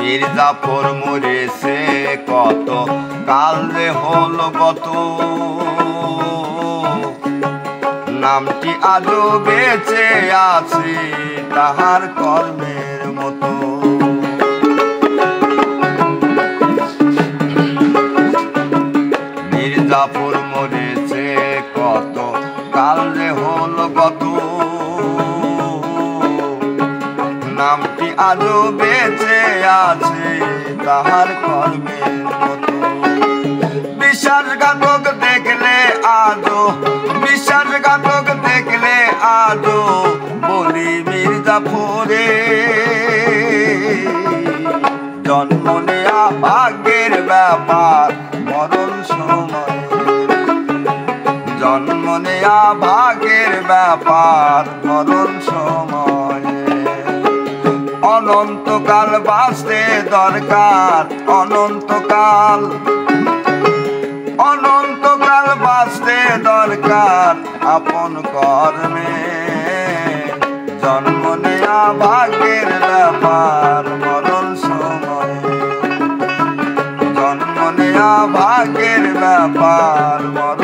মির্জাফর মরেছে কত কাল যে হলো গত, নামটি আজও বেঁচে আছে তাহার কর্মের মতো। মির্জাফর মরেছে কত কাল যে হলো গত, নামটি আজও বেঁচে আছে তাহার কর্মের মতো। বিশ্বাসঘাতক দেখলে আজও, বিশ্বাসঘাতক দেখলে আজও বলি মির্জাফরে, জন্ম নেয়া ভাগ্যের ব্যাপার মরণ সময়, জন্ম নেয়া ভাগ্যের ব্যাপার মরণ সময়। অনন্তকাল বাঁচতে দরকার, অনন্তকাল, অনন্তকাল বাঁচতে দরকার আপন কর্মে, জন্ম নেয়া ভাগ্যের ব্যাপার মরণ সময়, জন্ম নেয়া ভাগ্যের ব্যাপার মরণ